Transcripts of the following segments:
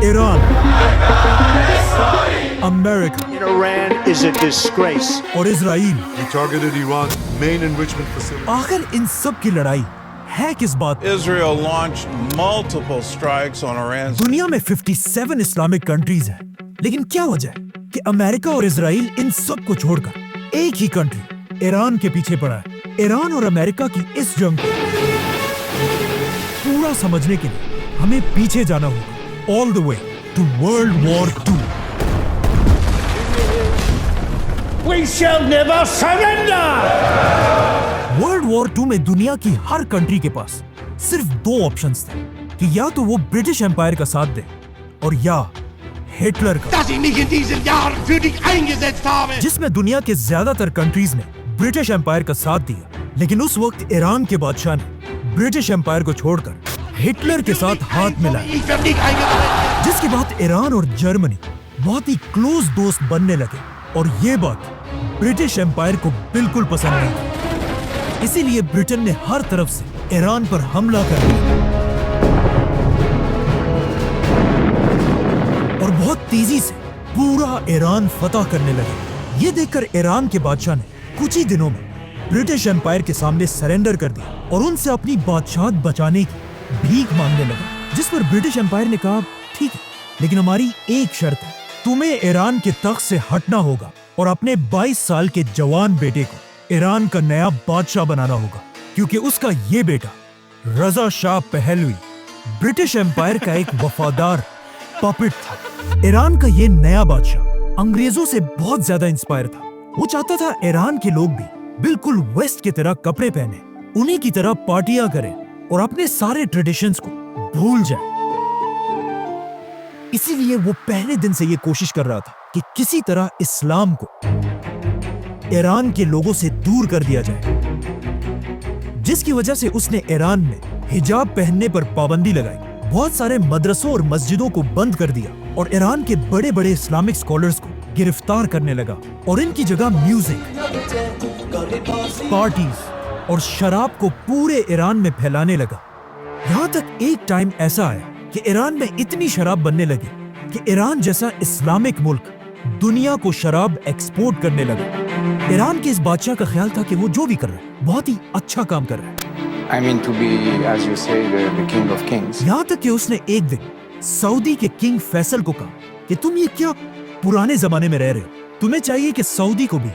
Iran, America Iran is a disgrace. और Israel. We targeted Iran's main enrichment facility. आखिर इन सब की लड़ाई है किस बात? Israel launched multiple strikes on Iran. दुनिया में 57 इस्लामिक कंट्रीज हैं, लेकिन क्या वजह है कि अमेरिका और इजराइल इन सब को छोड़कर एक ही कंट्री ईरान के पीछे पड़ा है? ईरान और अमेरिका की इस जंग को पूरा समझने के लिए हमें पीछे जाना होगा, all the way to world war 2। We shall never surrender. World war 2 में दुनिया की हर कंट्री के पास सिर्फ दो ऑप्शंस थे कि या तो वो ब्रिटिश एम्पायर का साथ दे और या हिटलर का, dass ich mich in diesen Jahren für dich eingesetzt habe. जिसमें दुनिया के ज्यादातर कंट्रीज ने ब्रिटिश एम्पायर का साथ दिया, लेकिन उस वक्त ईरान के बादशाह ने ब्रिटिश एम्पायर को छोड़कर हिटलर के साथ हाथ मिलाया, Ich werde nicht eingesetzt. जिसके बाद ईरान और जर्मनी बहुत ही क्लोज दोस्त बनने लगे और ये बात ब्रिटिश एम्पायर को बिल्कुल पसंद नहीं थी। इसीलिए ब्रिटेन ने हर तरफ से ईरान पर हमला कर दिया और बहुत तेजी से पूरा ईरान फतह करने लगे। ये देखकर ईरान के बादशाह ने कुछ ही दिनों में ब्रिटिश एम्पायर के सामने सरेंडर कर दिया और उनसे अपनी बादशाहत बचाने की भीख मांगने लगा, जिस पर ब्रिटिश एम्पायर ने कहा ठीक है, लेकिन हमारी एक शर्त है, तुम्हें ईरान के तख्त से हटना होगा और अपने 22 साल के जवान बेटे को ईरान का नया बादशाह बनाना होगा, क्योंकि उसका ये बेटा रजा शाह पहलवी ब्रिटिश एम्पायर का एक वफादार पपेट था। ईरान का ये नया बादशाह अंग्रेजों से बहुत ज्यादा इंस्पायर था। वो चाहता था ईरान के लोग भी बिल्कुल वेस्ट की तरह कपड़े पहने, उन्हीं की तरह पार्टियां करें और अपने सारे ट्रेडिशंस को भूल जाए। इसीलिए वो पहले दिन से ये कोशिश कर रहा था कि किसी तरह इस्लाम को ईरान के लोगों से दूर कर दिया जाए, जिसकी वजह से उसने ईरान में हिजाब पहनने पर पाबंदी लगाई, बहुत सारे मदरसों और मस्जिदों को बंद कर दिया और ईरान के बड़े बड़े इस्लामिक स्कॉलर्स को गिरफ्तार करने लगा और इनकी जगह म्यूजिक, पार्टीज और शराब को पूरे ईरान में फैलाने लगा। यहाँ तक एक टाइम ऐसा आया कि ईरान में इतनी शराब बनने लगी कि ईरान जैसा इस्लामिक मुल्क दुनिया को शराब एक्सपोर्ट करने लगा। ईरान के इस बादशाह का ख्याल था कि वो जो भी कर रहा है बहुत ही अच्छा काम कर रहा है। I mean to be, as you say, the king of kings. यहाँ तक कि उसने एक दिन सऊदी के किंग फैसल को कहा कि तुम ये क्या पुराने जमाने में रह रहे हो, तुम्हें चाहिए कि सऊदी को भी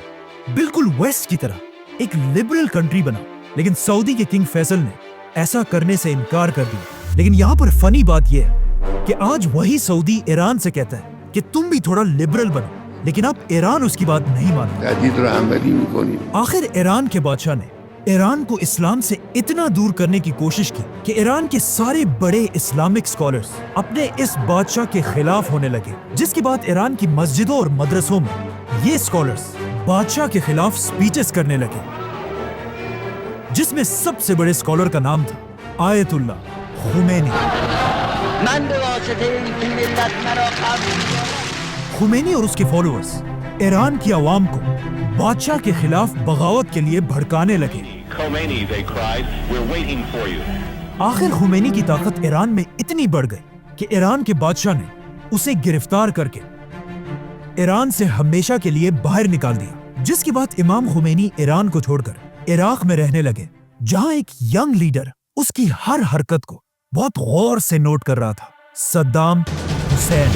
बिल्कुल वेस्ट की तरह एक लिबरल कंट्री बना। लेकिन सऊदी के किंग फैसल ने ऐसा करने से इनकार कर दिया। लेकिन यहाँ पर फनी बात यह है कि आज वही सऊदी ईरान से कहता है कि तुम भी थोड़ा लिबरल बनो, लेकिन अब ईरान उसकी बात नहीं मानता। आखिर ईरान के बादशाह ने ईरान को इस्लाम से इतना दूर करने की कोशिश की कि ईरान के सारे बड़े इस्लामिक स्कॉलर्स अपने इस बादशाह के खिलाफ होने लगे, जिसके बाद ईरान की मस्जिदों और मदरसों में ये स्कॉलर्स बादशाह के खिलाफ स्पीचेस करने लगे, जिसमें सबसे बड़े स्कॉलर का नाम था आयतुल्लाह खुमैनी। खुमैनी और उसके फॉलोअर्स ईरान की आवाम को बादशाह के खिलाफ बगावत के लिए भड़काने लगे। Khomeini, they cried, we're waiting for you. आखिर खुमैनी की ताकत ईरान में इतनी बढ़ गई कि ईरान के बादशाह ने उसे गिरफ्तार करके ईरान से हमेशा के लिए बाहर निकाल दिया, जिसके बाद इमाम खुमैनी ईरान को छोड़कर इराक में रहने लगे, जहां एक यंग लीडर उसकी हर हरकत को बहुत गौर से नोट कर रहा था, सद्दाम हुसैन।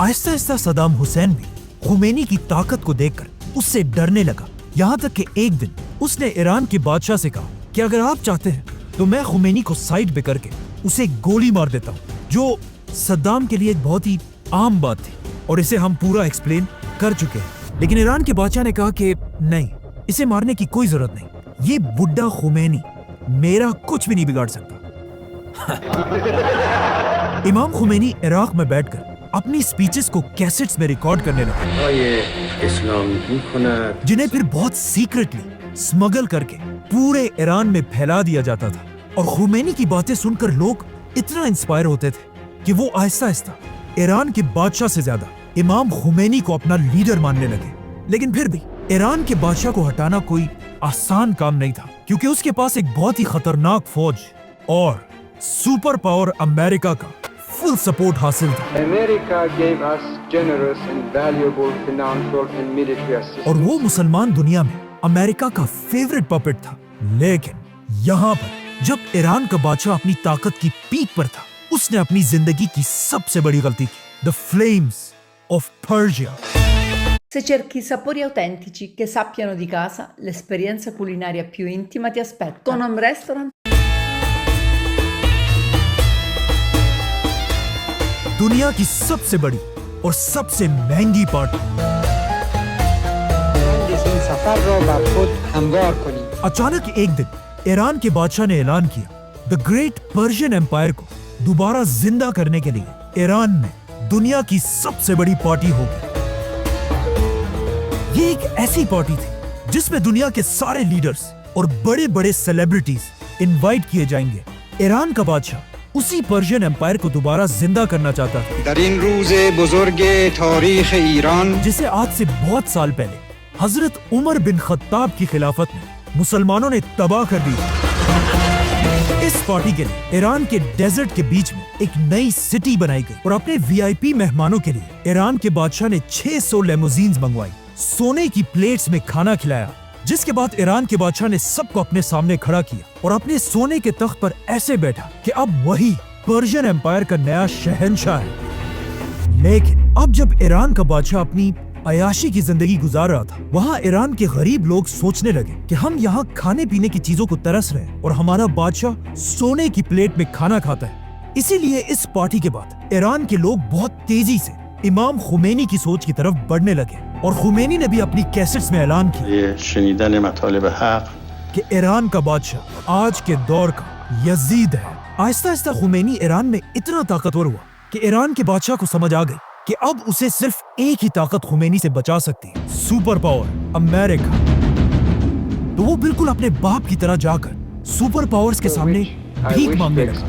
आहिस्ता आहिस्ता सद्दाम हुसैन भी खुमैनी की ताकत को देखकर उससे डरने लगा। यहाँ तक कि एक दिन उसने ईरान के बादशाह से कहा कि अगर आप चाहते हैं तो मैं खुमैनी को साइड पे करके उसे गोली मार देता हूँ, जो सद्दाम के लिए एक बहुत ही आम बात थी और इसे हम पूरा एक्सप्लेन कर चुके हैं। लेकिन ईरान के बादशाह ने कहा कि नहीं, इसे मारने की कोई जरूरत नहीं, ये बुड्ढा खुमैनी मेरा कुछ भी नहीं बिगाड़ सकता। इमाम खुमैनी इराक में बैठकर अपनी स्पीचेस को कैसेट्स में रिकॉर्ड करने लगा, जिन्हें फिर बहुत सीक्रेटली स्मगल करके पूरे ईरान में फैला दिया जाता था। और खुमैनी की बातें सुनकर लोग इतना इंस्पायर होते थे कि वो आहिस्ता आहिस्ता ईरान के बादशाह से ज्यादा इमाम खुमैनी को अपना लीडर मानने लगे। लेकिन फिर भी ईरान के बादशाह को हटाना कोई आसान काम नहीं था, क्योंकि उसके पास एक बहुत ही खतरनाक फौज और सुपर पावर अमेरिका का फुल सपोर्ट हासिल था America gave us generous and valuable financial and military assistance. और वो मुसलमान दुनिया में अमेरिका का फेवरेट पपेट था। लेकिन यहाँ पर जब ईरान का बादशाह अपनी ताकत की पीक पर था, उसने अपनी जिंदगी की सबसे बड़ी गलती की। The flames of Persia. Se cerchi sapori autentici che sappiano di casa, l'esperienza culinaria più intima ti aspetta. Tonam Restaurant. दुनिया की सबसे बड़ी और सबसे महंगी पार्टी सफर رو بر خود هموار کنید. अचानक एक दिन ईरान के बादशाह ने ऐलान किया द ग्रेट पर्शियन एम्पायर को दोबारा जिंदा करने के लिए ईरान में दुनिया की सबसे बड़ी पार्टी होगी। ये एक ऐसी पार्टी थी जिसमें दुनिया के सारे लीडर्स और बड़े बड़े सेलिब्रिटीज इनवाइट किए जाएंगे। ईरान का बादशाह उसी पर्शियन एम्पायर को दोबारा जिंदा करना चाहता था در این روز بزرگ تاریخ ایران जिसे आज से बहुत साल पहले हजरत उमर बिन खत्ताब की खिलाफत में मुसलमानों ने तबाह कर दी। इस पार्टी के लिए ईरान के डेजर्ट के बीच में एक नई सिटी बनाई गई और अपने वीआईपी मेहमानों के लिए ईरान के बादशाह ने 600 लेमोजीन्स मंगवाई, सोने की प्लेट्स में खाना खिलाया, जिसके बाद ईरान के बादशाह ने सबको अपने सामने खड़ा किया और अपने सोने के तख्त पर ऐसे बैठा कि अब वही पर्शियन एम्पायर का नया शहंशाह है। लेकिन अब जब ईरान का बादशाह अपनी अयाशी की जिंदगी गुजार रहा था, वहाँ ईरान के गरीब लोग सोचने लगे कि हम यहाँ खाने पीने की चीजों को तरस रहे हैं और हमारा बादशाह सोने की प्लेट में खाना खाता है। इसीलिए इस पार्टी के बाद ईरान के लोग बहुत तेजी से इमाम खुमैनी की सोच की तरफ बढ़ने लगे और खुमैनी ने भी अपनी कैसेट्स में ऐलान किया شنیدن مطالب حق कि ईरान का बादशाह आज के दौर का यजीद है। आहिस्ता आहिस्ता खुमैनी ईरान में इतना ताकतवर हुआ कि ईरान के बादशाह को समझ आ गई कि अब उसे सिर्फ एक ही ताकत खुमैनी से बचा सकती है, सुपर पावर अमेरिका। तो वो बिल्कुल अपने बाप की तरह जाकर सुपर पावर्स के सामने भीख मांगने लगा,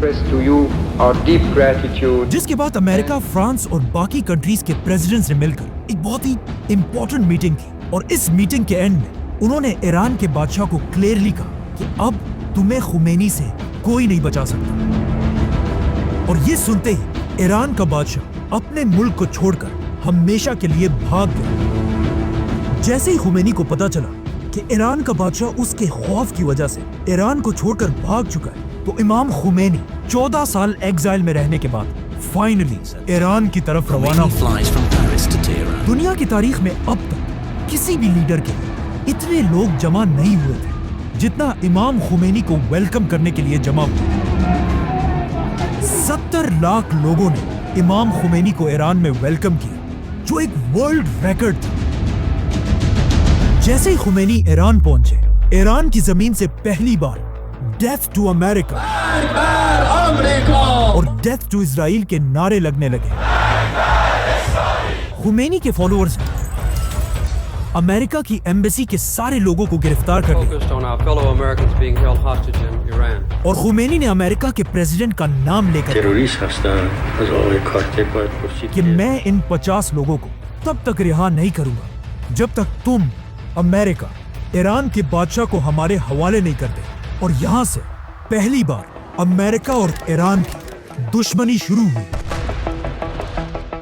जिसके बाद अमेरिका, फ्रांस और बाकी कंट्रीज के प्रेसिडेंट्स ने मिलकर एक बहुत ही इंपॉर्टेंट मीटिंग की और इस मीटिंग के एंड में उन्होंने ईरान के बादशाह को क्लियरली कहा कि अब तुम्हें खुमैनी से कोई नहीं बचा सकता। और ये सुनते ही ईरान का बादशाह अपने मुल्क को छोड़कर हमेशा के लिए भाग गया। जैसे ही खुमैनी को पता चला कि ईरान का बादशाह उसके खौफ की वजह से ईरान को छोड़कर भाग चुका है, तो इमाम खुमैनी 14 साल एग्जाइल में रहने के बाद फाइनली ईरान की तरफ रवाना हुआ। दुनिया की तारीख में अब तक किसी भी लीडर के लिए इतने लोग जमा नहीं हुए थे जितना इमाम खुमैनी को वेलकम करने के लिए जमा हुआ। 70 लाख लोगों ने इमाम खुमैनी को ईरान में वेलकम किया, जो एक वर्ल्ड रिकॉर्ड था। जैसे ही खुमैनी ईरान पहुंचे, ईरान की जमीन से पहली बार डेथ टू अमेरिका और डेथ टू इजराइल के नारे लगने लगे। खुमैनी के फॉलोअर्स ने अमेरिका की एम्बेसी के सारे लोगों को गिरफ्तार कर लिया और खुमैनी ने अमेरिका के प्रेसिडेंट का नाम लेकर कि मैं इन 50 लोगों को तब तक रिहा नहीं करूंगा जब तक तुम अमेरिका ईरान के बादशाह को हमारे हवाले नहीं करते। और यहाँ से पहली बार अमेरिका और ईरान की दुश्मनी शुरू हुई।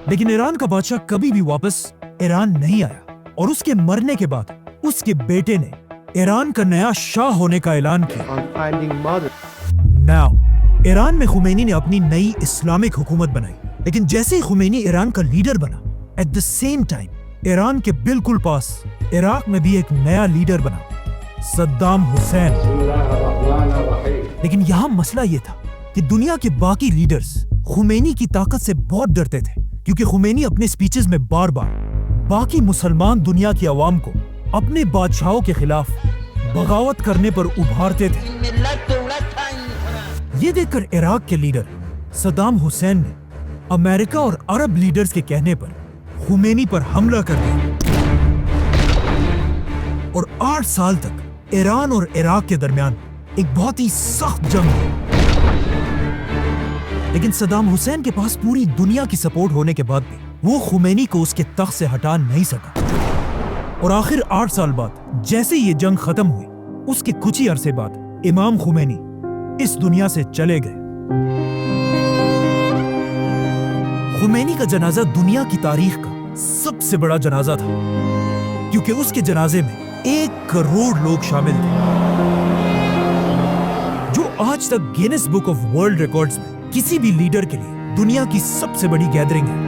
लेकिन ईरान का बादशाह कभी भी वापस ईरान नहीं आया और उसके मरने के बाद उसके बेटे ने ईरान का नया शाह होने का ऐलान किया। नाउ ईरान में खुमैनी ने अपनी नई इस्लामिक हुकूमत बनाई, लेकिन जैसे ही खुमैनी ईरान का लीडर बना, at the same time Iran के बिल्कुल पास इराक में भी एक नया लीडर बना, सद्दाम हुसैन। लेकिन यहाँ मसला ये था कि दुनिया के बाकी लीडर्स खुमैनी की ताकत से बहुत डरते थे, क्योंकि खुमैनी अपने स्पीचेस में बार बार बाकी मुसलमान दुनिया की आवाम को अपने बादशाहों के खिलाफ बगावत करने पर उभारते थे। ये देखकर इराक के लीडर सद्दाम हुसैन ने अमेरिका और अरब लीडर्स के कहने पर खुमैनी पर हमला कर दिया और 8 साल तक ईरान और इराक के दरमियान एक बहुत ही सख्त जंग हुई। लेकिन सद्दाम हुसैन के पास पूरी दुनिया की सपोर्ट होने के बाद भी वो खुमैनी को उसके तख्त से हटा नहीं सका और आखिर 8 साल बाद जैसे ये जंग खत्म हुई, उसके कुछ ही अरसे बाद इमाम खुमैनी इस दुनिया से चले गए। खुमैनी का जनाजा दुनिया की तारीख का सबसे बड़ा जनाजा था, क्योंकि उसके जनाजे में 1 करोड़ लोग शामिल थे, जो आज तक Guinness book of world records में किसी भी लीडर के लिए दुनिया की सबसे बड़ी गैदरिंग है।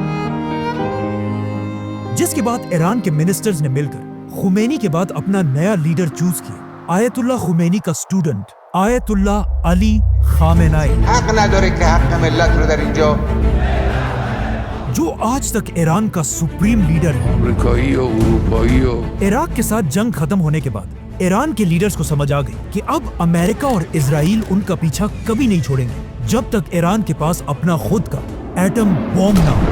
जिसके बाद ईरान के मिनिस्टर्स ने मिलकर खुमैनी के बाद अपना नया लीडर चूज किया, आयतुल्लाह खुमैनी का स्टूडेंट आयतुल्लाह अली खामेनाई, जो आज तक ईरान का सुप्रीम लीडर है। इराक के साथ जंग खत्म होने के बाद ईरान के लीडर्स को समझ आ गई कि अब अमेरिका और इजराइल उनका पीछा कभी नहीं छोड़ेंगे जब तक ईरान के पास अपना खुद का एटम बॉम्ब ना हो।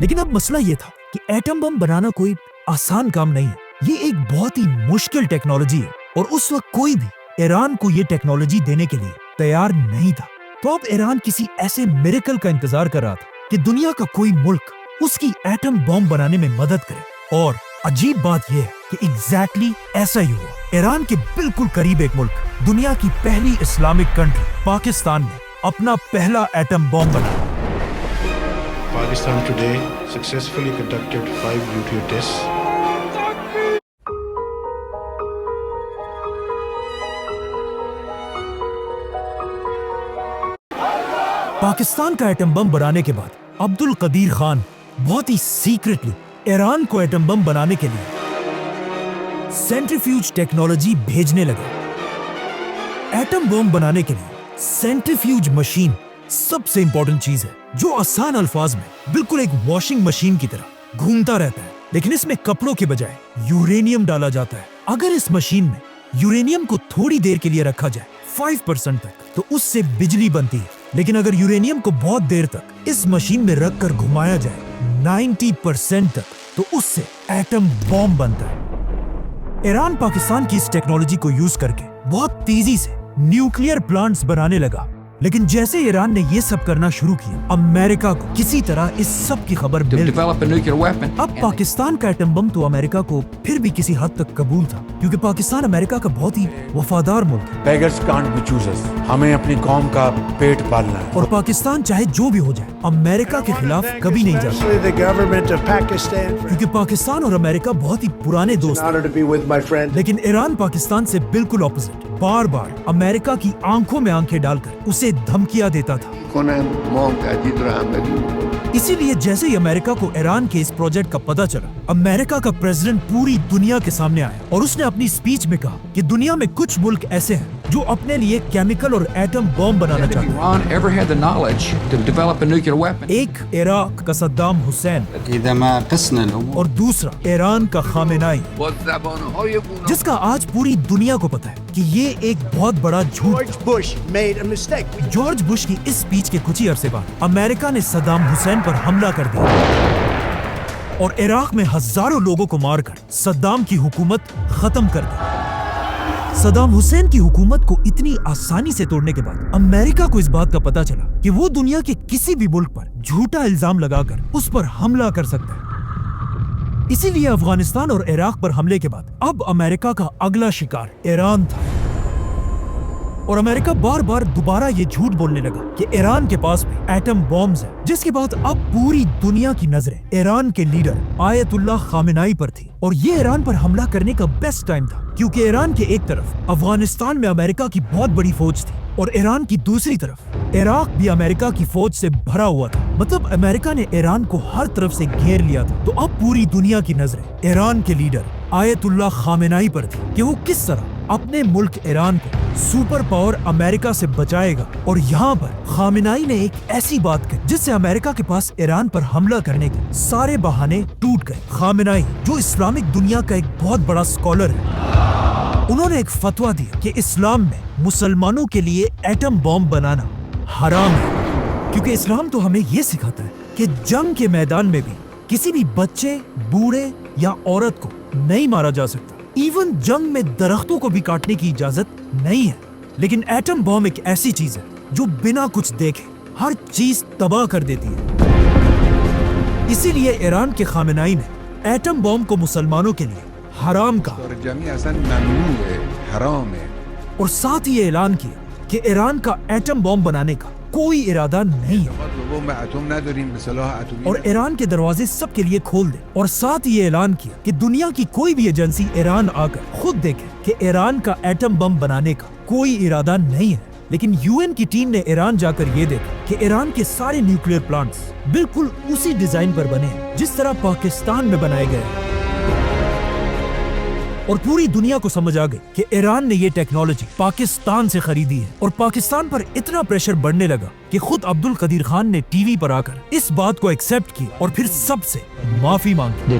लेकिन अब मसला ये था कि एटम बम बनाना कोई आसान काम नहीं है, ये एक बहुत ही मुश्किल टेक्नोलॉजी है और उस वक्त कोई भी ईरान को ये टेक्नोलॉजी देने के लिए तैयार नहीं था। तो अब ईरान किसी ऐसे मिरेकल का इंतजार कर रहा था कि दुनिया का कोई मुल्क उसकी एटम बॉम्ब बनाने में मदद करे, और अजीब बात यह है कि एग्जैक्टली ऐसा ही हुआ। ईरान के बिल्कुल करीब एक मुल्क, दुनिया की पहली इस्लामिक कंट्री पाकिस्तान ने अपना पहला एटम बॉम्ब बनाया। Pakistan today successfully conducted 5 nuclear tests. Pakistan का एटम बम बनाने के बाद अब्दुल कदीर खान बहुत ही सीक्रेटली ईरान को एटम बम बनाने के लिए सेंट्रीफ्यूज टेक्नोलॉजी भेजने लगे। एटम बम बनाने के लिए सेंट्रीफ्यूज मशीन सबसे इंपॉर्टेंट चीज है, जो आसान अल्फाज में बिल्कुल एक वॉशिंग मशीन की तरह घूमता रहता है, लेकिन इसमें कपड़ों के बजाय यूरेनियम डाला जाता है। अगर इस मशीन में यूरेनियम को थोड़ी देर के लिए रखा जाए 5% तक, तो उससे बिजली बनती है, लेकिन अगर यूरेनियम को बहुत देर तक इस मशीन में रखकर घुमाया जाए 90% तक, तो उससे एटम बॉम्ब बनता है। ईरान पाकिस्तान की इस टेक्नोलॉजी को यूज करके बहुत तेजी से न्यूक्लियर प्लांट्स बनाने लगा, लेकिन जैसे ईरान ने ये सब करना शुरू किया, अमेरिका को किसी तरह इस सब की खबर मिल गई। अब पाकिस्तान का एटम बम तो अमेरिका को फिर भी किसी हद तक कबूल था, क्योंकि पाकिस्तान अमेरिका का बहुत ही वफादार मुल्क है। Beggars can't be choosers. हमें अपनी कौम का पेट पालना है। और पाकिस्तान चाहे जो भी हो जाए, अमेरिका के खिलाफ कभी नहीं जाता, Especially the government of Pakistan. क्योंकि पाकिस्तान और अमेरिका बहुत ही पुराने दोस्त हैं। Honor to be with my friend. लेकिन ईरान पाकिस्तान से बिल्कुल ऑपोजिट, बार बार अमेरिका की आंखों में आंखें डालकर उसे धमकियां देता था। इसीलिए जैसे ही अमेरिका को ईरान के इस प्रोजेक्ट का पता चला, अमेरिका का प्रेसिडेंट पूरी दुनिया के सामने आया और उसने अपनी स्पीच में कहा कि दुनिया में कुछ मुल्क ऐसे हैं जो अपने लिए केमिकल और एटम बॉम्ब बनाना चाहते हैं। एक इराक का सद्दाम हुसैन और दूसरा ईरान का खामेनाई, जिसका आज पूरी दुनिया को पता है कि ये एक बहुत बड़ा झूठ George Bush made a mistake. George Bush की इस स्पीच के कुछ ही अरसे बाद अमेरिका ने सद्दाम हुसैन पर हमला कर दिया और इराक में हजारों लोगों को मारकर सद्दाम की हुकूमत खत्म कर दी। सद्दाम हुसैन की हुकूमत को इतनी आसानी से तोड़ने के बाद अमेरिका को इस बात का पता चला कि वो दुनिया के किसी भी मुल्क पर झूठा इल्जाम लगाकर उस पर हमला कर सकता है। इसीलिए अफगानिस्तान और इराक पर हमले के बाद अब अमेरिका का अगला शिकार ईरान था, और अमेरिका बार बार दोबारा ये झूठ बोलने लगा कि ईरान के पास भी एटम बॉम्ब्स हैं, जिसके बाद अब पूरी दुनिया की नजरें ईरान के लीडर आयतुल्लाह खामेनाई पर थी। और ये ईरान पर हमला करने का बेस्ट टाइम था, क्योंकि ईरान के एक तरफ अफगानिस्तान में अमेरिका की बहुत बड़ी फौज थी और ईरान की दूसरी तरफ इराक भी अमेरिका की फौज से भरा हुआ था। मतलब अमेरिका ने ईरान को हर तरफ से घेर लिया था। तो अब पूरी दुनिया की नजरें ईरान के लीडर आयतुल्लाह खामेनाई पर थी कि वो किस तरह अपने मुल्क ईरान को सुपर पावर अमेरिका से बचाएगा। और यहाँ पर खामेनाई ने एक ऐसी बात की जिससे अमेरिका के पास ईरान पर हमला करने के सारे बहाने टूट गए। खामेनाई, जो इस्लामिक दुनिया का एक बहुत बड़ा स्कॉलर है, उन्होंने एक फतवा दिया कि इस्लाम में मुसलमानों के लिए एटम बॉम्ब बनाना हराम है, क्योंकि इस्लाम तो हमें ये सिखाता है कि जंग के मैदान में भी किसी भी बच्चे, बूढ़े या औरत को नहीं मारा जा सकता। इवन जंग में दरख्तों को भी काटने की इजाजत नहीं है। लेकिन एटम बॉम्ब एक ऐसी चीज है जो बिना कुछ देखे हर चीज तबाह कर देती है। इसीलिए ईरान के खामेनाई ने एटम बॉम्ब को मुसलमानों के लिए हराम कहा और साथ ही ऐलान किया کہ ایران کا ایٹم بم بنانے کا کوئی ارادہ نہیں ہے اور ایران کے دروازے سب کے لیے کھول دے، اور ساتھ یہ اعلان کیا کہ دنیا کی کوئی بھی ایجنسی ایران آ کر خود دیکھے کہ ایران کا ایٹم بم بنانے کا کوئی ارادہ نہیں ہے۔ لیکن یو این کی ٹیم نے ایران جا کر یہ دیکھا کہ ایران کے سارے نیوکلیئر پلانٹس بالکل اسی ڈیزائن پر بنے ہیں جس طرح پاکستان میں بنائے گئے ہیں، اور پوری دنیا کو سمجھ آ گئی کہ ایران نے یہ ٹیکنالوجی پاکستان سے خریدی ہے، اور پاکستان پر اتنا پریشر بڑھنے لگا کہ خود عبد القدیر خان نے ٹی وی پر آ کر اس بات کو ایکسپٹ کی اور پھر سب سے معافی مانگی،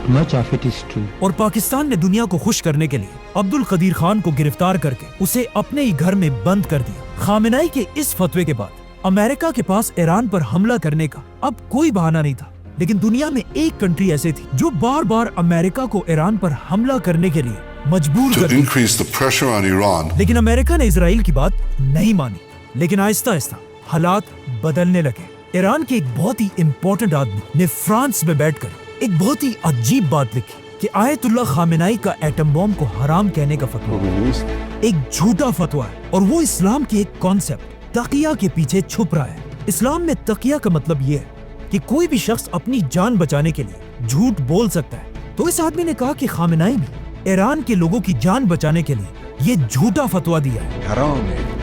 اور پاکستان نے دنیا کو خوش کرنے کے لیے عبد القدیر خان کو گرفتار کر کے اسے اپنے ہی گھر میں بند کر دیا۔ خامنائی کے اس فتوے کے بعد امریکہ کے پاس ایران پر حملہ کرنے کا اب کوئی بہانہ نہیں تھا، لیکن دنیا میں ایک کنٹری ایسے تھی جو بار بار امریکہ کو ایران پر حملہ کرنے کے لیے مجبور کر دیا، لیکن امریکہ نے اسرائیل کی بات نہیں مانی۔ لیکن آہستہ آہستہ حالات بدلنے لگے۔ ایران کے ایک بہت ہی امپورٹنٹ آدمی نے فرانس میں بیٹھ کر ایک بہت ہی عجیب بات لکھی کہ آیت اللہ خامنائی کا ایٹم بم کو حرام کہنے کا فتویٰ ایک جھوٹا فتویٰ ہے، اور وہ اسلام کی ایک کانسیپٹ تقیہ کے پیچھے چھپ رہا ہے۔ اسلام میں تقیہ کا مطلب یہ ہے کہ کوئی بھی شخص اپنی جان بچانے کے لیے جھوٹ بول سکتا ہے۔ تو اس آدمی نے کہا کہ خامنائی نے ایران کے لوگوں کی جان بچانے کے لیے یہ جھوٹا فتویٰ دیا ہے،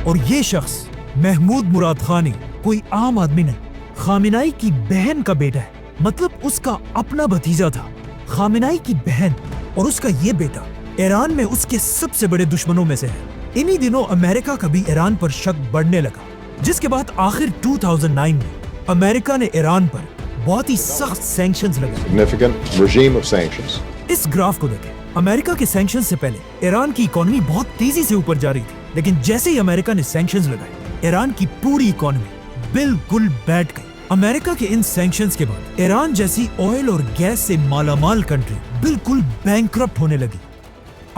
اور یہ شخص محمود مراد خانی کوئی عام آدمی نہیں، خامنائی کی بہن کا بیٹا ہے، مطلب اس کا اپنا بھتیجا تھا۔ خامنائی کی بہن اور اس کا یہ بیٹا ایران میں اس کے سب سے بڑے دشمنوں میں سے ہے۔ انہی دنوں امریکہ کا بھی ایران پر شک بڑھنے لگا، جس کے بعد آخر 2009 میں امریکہ نے ایران پر بہت ہی سخت سینکشنز لگائے۔ اس گراف کو دیکھیں، امریکہ کے سینکشن سے پہلے ایران کی اکانومی بہت تیزی سے اوپر جا رہی تھی، لیکن جیسے ہی امریکہ نے سینکشنز لگائے ایران کی پوری اکانومی بالکل بیٹھ گئی۔ امریکہ کے ان سینکشنز کے بعد ایران جیسی آئل اور گیس سے مالا مال کنٹری بالکل بینکرپٹ ہونے لگی۔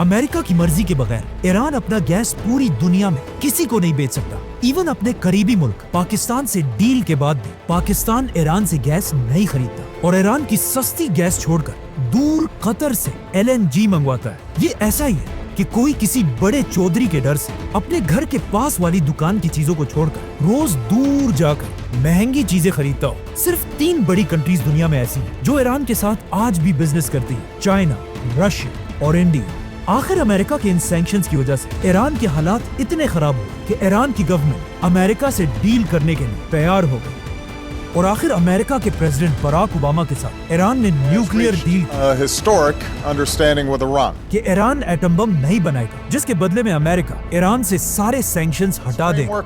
امریکہ کی مرضی کے بغیر ایران اپنا گیس پوری دنیا میں کسی کو نہیں بیچ سکتا، ایون اپنے قریبی ملک پاکستان سے ڈیل کے بعد بھی پاکستان ایران سے گیس نہیں خریدتا، اور ایران کی سستی گیس چھوڑ کر دور قطر سے LNG منگواتا ہے۔ یہ ایسا ہی ہے کہ کوئی کسی بڑے چودھری کے ڈر سے اپنے گھر کے پاس والی دکان کی چیزوں کو چھوڑ کر روز دور جا کر مہنگی چیزیں خریدتا ہو۔ صرف 3 بڑی کنٹریز دنیا میں ایسی ہیں جو ایران کے ساتھ آج بھی بزنس کرتی ہیں، چائنا، رشیا اور انڈیا۔ آخر امریکہ کے ان سینکشنز کی وجہ سے ایران کے حالات اتنے خراب ہوئے کہ ایران کی گورنمنٹ امریکہ سے ڈیل کرنے کے لیے تیار ہو گئی، اور آخر امریکہ کے پریزیڈنٹ براک اوباما کے ساتھ ایران نے نیوکلیئر ڈیل کہ ایران ایٹم بم نہیں بنائے گا، جس کے بدلے میں امریکہ ایران سے سارے سینکشنز ہٹا دے گا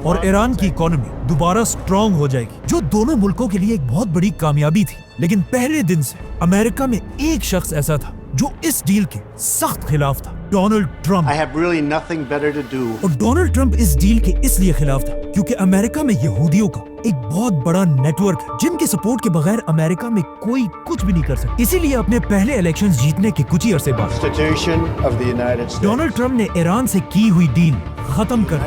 اور ایران کی اکانومی دوبارہ سٹرونگ ہو جائے گی، جو دونوں ملکوں کے لیے ایک بہت بڑی کامیابی تھی۔ لیکن پہلے دن سے امریکہ میں ایک شخص ایسا تھا جو اس ڈیل کے سخت خلاف تھا، ڈونلڈ ٹرمپ۔ اور ڈونلڈ ٹرمپ اس ڈیل کے اس لیے خلاف تھا کیونکہ امریکہ میں یہودیوں کا ایک بہت بڑا نیٹ ورک ہے جن کے سپورٹ کے بغیر امریکہ میں کوئی کچھ بھی نہیں کر سکتا۔ اسی لیے اپنے پہلے الیکشنز جیتنے کے کچھ ہی عرصے بعد ڈونلڈ ٹرمپ نے ایران سے کی ہوئی ڈیل ختم کر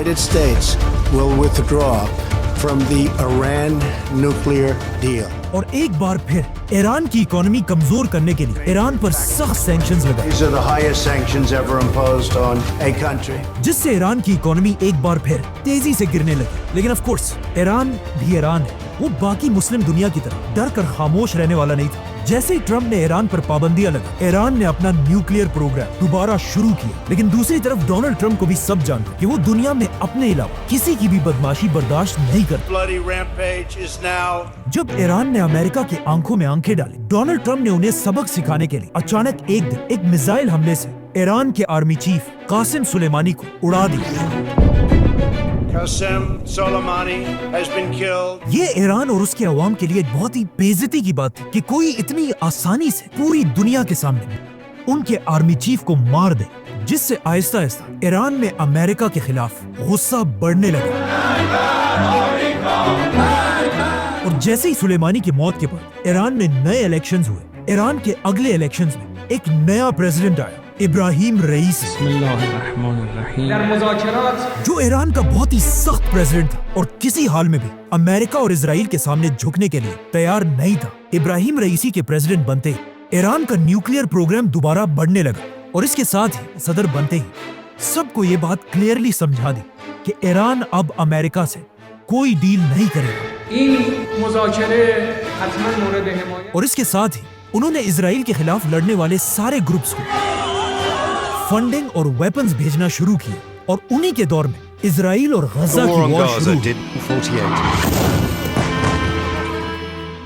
اور ایک بار پھر ایران کی اکانومی کمزور کرنے کے لیے ایران پر سخت سینکشنز لگائے، جس سے ایران کی اکانومی ایک بار پھر تیزی سے گرنے لگی۔ لیکن آف کورس ایران بھی ایران ہے، وہ باقی مسلم دنیا کی طرح ڈر کر خاموش رہنے والا نہیں تھا۔ جیسے ہی ٹرمپ نے ایران پر پابندیاں لگا، ایران نے اپنا نیوکلیئر پروگرام دوبارہ شروع کیا۔ لیکن دوسری طرف ڈونلڈ ٹرمپ کو بھی سب جانتے کہ وہ دنیا میں اپنے علاوہ کسی کی بھی بدماشی برداشت نہیں کرتا۔ جب ایران نے امریکہ کی آنکھوں میں آنکھیں ڈالی، ڈونلڈ ٹرمپ نے انہیں سبق سکھانے کے لیے اچانک ایک دن ایک میزائل حملے سے ایران کے آرمی چیف قاسم سلیمانی کو اڑا دیا۔ یہ ایران اور اس کے عوام کے لیے بہت ہی بے عزتی کی بات ہے کہ کوئی اتنی آسانی سے پوری دنیا کے سامنے ان کے آرمی چیف کو مار دے، جس سے آہستہ آہستہ ایران میں امریکہ کے خلاف غصہ بڑھنے لگا۔ اور جیسے ہی سلیمانی کی موت کے بعد ایران میں نئے الیکشنز ہوئے، ایران کے اگلے الیکشنز میں ایک نیا پریزیڈنٹ آیا، ابراہیم رئیسی، جو ایران کا بہت ہی سخت پریزیڈنٹ تھا اور کسی حال میں بھی امریکہ اور اسرائیل کے سامنے جھکنے کے لیے تیار نہیں تھا۔ ابراہیم رئیسی کے پریزیڈنٹ بنتے ہی ایران کا نیوکلیئر پروگرام دوبارہ بڑھنے لگا، اور اس کے ساتھ ہی صدر بنتے ہی सबको ये बात क्लियरली समझा दी कि ईरान अब अमेरिका से कोई डील नहीं करेगा। और इसके साथ ही उन्होंने इजराइल के खिलाफ लड़ने वाले सारे ग्रुप्स को फंडिंग और वेपन्स भेजना शुरू किए और उन्हीं के दौर में इजराइल और गजा की वॉर शुरू हुई।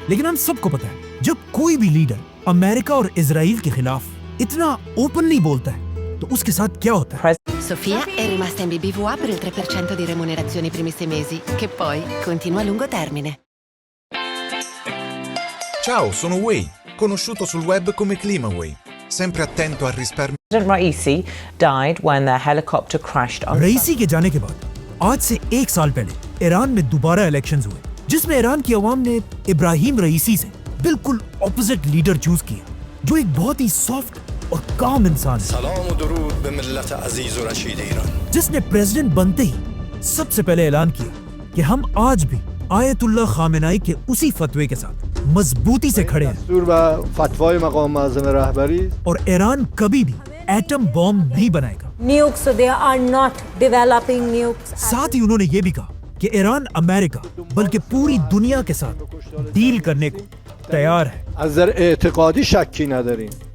लेकिन हम सबको पता है जब कोई भी लीडर अमेरिका और इजराइल के खिलाफ इतना ओपनली बोलता है तो उसके साथ क्या होता है। Sofia è rimasta in BBVA per il 3% di remunerazione i primi 6 mesi, che poi continua a lungo termine. Ciao, sono Way, conosciuto sul web come ClimaWay, sempre attento al risparmio. President Raisi died when their helicopter crashed on. रईसी के जाने के बाद आज से 1 साल पहले Iran में दोबारा इलेक्शंस हुए, जिसमें ईरान की अवाम ने इब्राहिम रईसी से बिल्कुल ऑपोजिट लीडर चूज किया, जो एक बहुत ही सॉफ्ट और काम इंसान है, जिसने प्रेसिडेंट बनते ही सबसे पहले ऐलान किया कि हम आज भी आयतुल्लाह खामेनाई के उसी फतवे के साथ मजबूती से खड़े हैं और ईरान कभी भी एटम बॉम्ब नहीं बनाएगा। Nukes, they are not developing nukes. साथ ही उन्होंने ये भी कहा कि ईरान अमेरिका बल्कि पूरी दुनिया के साथ डील करने को तैयार है,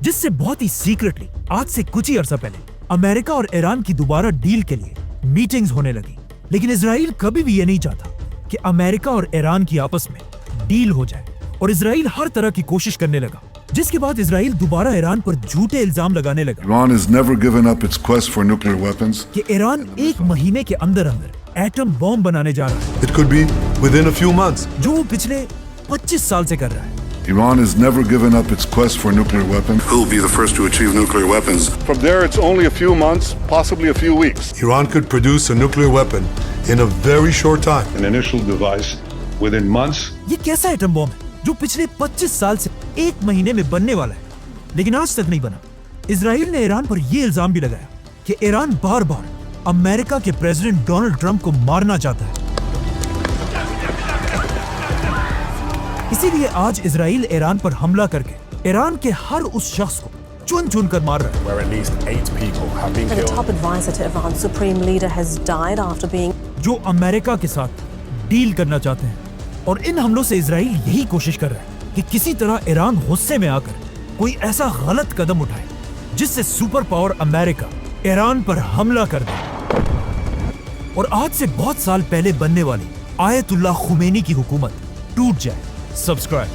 जिससे बहुत ही सीक्रेटली आज से कुछ ही अरसा पहले अमेरिका और ईरान की दोबारा डील के लिए मीटिंग्स होने लगी। लेकिन इजराइल कभी भी ये नहीं चाहता कि अमेरिका और ईरान की आपस में डील हो जाए और इजराइल हर तरह की कोशिश करने लगा, जिसके बाद इजराइल दोबारा ईरान पर झूठे इल्जाम लगाने लगा Iran has never given up its quest for nuclear weapons. कि ईरान 1 महीने के अंदर अंदर एटम बॉम्ब बनाने जा रहा है, It could be within a few months. जो वो पिछले 25 साल से कर रहा है। Iran has never given up its quest for nuclear weapons. Who will be the first to achieve nuclear weapons? From there, it's only a few months, possibly a few weeks. Iran could produce a nuclear weapon in a very short time. An initial device within months. ये कैसा atom bomb है जो पिछले 25 साल से 1 महीने में बनने वाला है, लेकिन आज तक नहीं बना। इजराइल ने ईरान पर यह इल्जाम भी लगाया कि ईरान बार बार अमेरिका के प्रेसिडेंट डोनाल्ड ट्रंप को मारना चाहता है। इसीलिए आज इजराइल ईरान पर हमला करके ईरान के हर उस शख्स को चुन चुन कर मार रहा है। Where at least 8 people have been The killed. top advisor to Iran's supreme leader has died after being. जो अमेरिका के साथ डील करना चाहते हैं, और इन हमलों से इजराइल यही कोशिश कर रहा है कि किसी तरह ईरान गुस्से में आकर कोई ऐसा गलत कदम उठाए जिससे सुपर पावर अमेरिका ईरान पर हमला कर दे और आज से बहुत साल पहले बनने वाली आयतुल्लाह खुमैनी की हुकूमत टूट जाए। सब्सक्राइब।